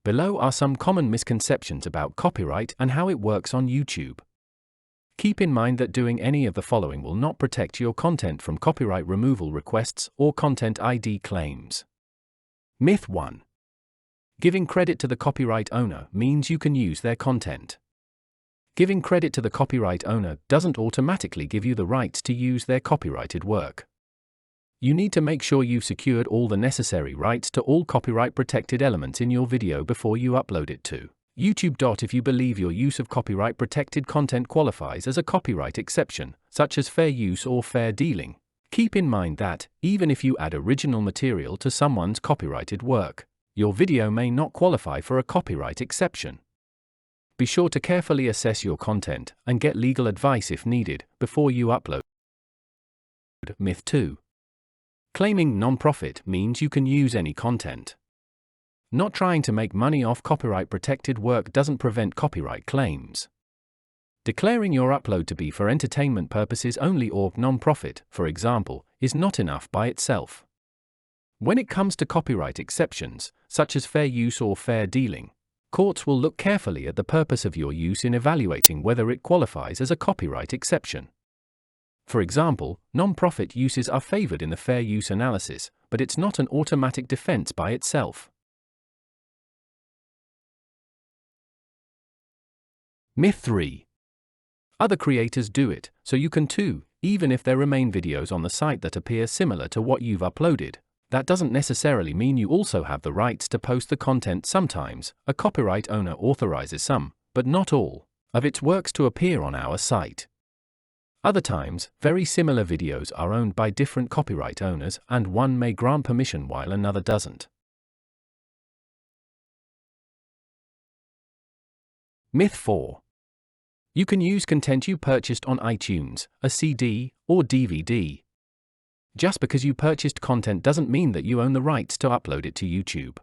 Below are some common misconceptions about copyright and how it works on YouTube. Keep in mind that doing any of the following will not protect your content from copyright removal requests or Content ID claims. Myth 1. Giving credit to the copyright owner means you can use their content. Giving credit to the copyright owner doesn't automatically give you the rights to use their copyrighted work. You need to make sure you've secured all the necessary rights to all copyright-protected elements in your video before you upload it to YouTube. If you believe your use of copyright-protected content qualifies as a copyright exception, such as fair use or fair dealing, keep in mind that, even if you add original material to someone's copyrighted work, your video may not qualify for a copyright exception. Be sure to carefully assess your content and get legal advice if needed before you upload. Myth 2. Claiming non-profit means you can use any content. Not trying to make money off copyright-protected work doesn't prevent copyright claims. Declaring your upload to be for entertainment purposes only or non-profit, for example, is not enough by itself. When it comes to copyright exceptions, such as fair use or fair dealing, courts will look carefully at the purpose of your use in evaluating whether it qualifies as a copyright exception. For example, non-profit uses are favored in the fair use analysis, but it's not an automatic defense by itself. Myth 3. Other creators do it, so you can too, even if there remain videos on the site that appear similar to what you've uploaded. That doesn't necessarily mean you also have the rights to post the content. Sometimes, a copyright owner authorizes some, but not all, of its works to appear on our site. Other times, very similar videos are owned by different copyright owners and one may grant permission while another doesn't. Myth 4. You can use content you purchased on iTunes, a CD, or DVD. Just because you purchased content doesn't mean that you own the rights to upload it to YouTube.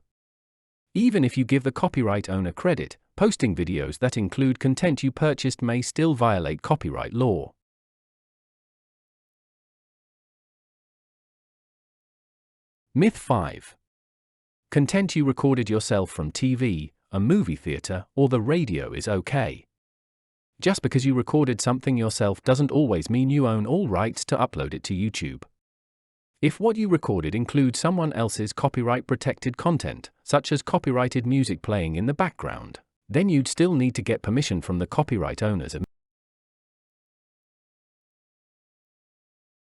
Even if you give the copyright owner credit, posting videos that include content you purchased may still violate copyright law. Myth 5. Content you recorded yourself from TV, a movie theater, or the radio is okay. Just because you recorded something yourself doesn't always mean you own all rights to upload it to YouTube. If what you recorded includes someone else's copyright-protected content, such as copyrighted music playing in the background, then you'd still need to get permission from the copyright owners.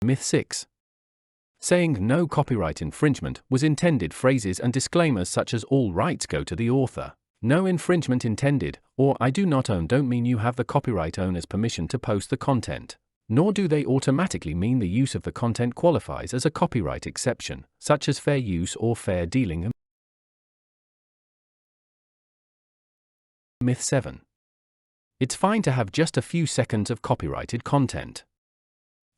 Myth 6. Saying no copyright infringement was intended. Phrases and disclaimers such as all rights go to the author, no infringement intended, or I do not own don't mean you have the copyright owner's permission to post the content, nor do they automatically mean the use of the content qualifies as a copyright exception, such as fair use or fair dealing. Myth 7. It's fine to have just a few seconds of copyrighted content.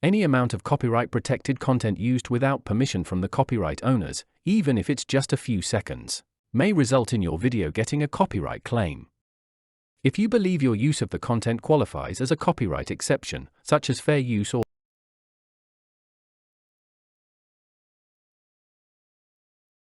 Any amount of copyright-protected content used without permission from the copyright owners, even if it's just a few seconds, may result in your video getting a copyright claim. If you believe your use of the content qualifies as a copyright exception, such as fair use or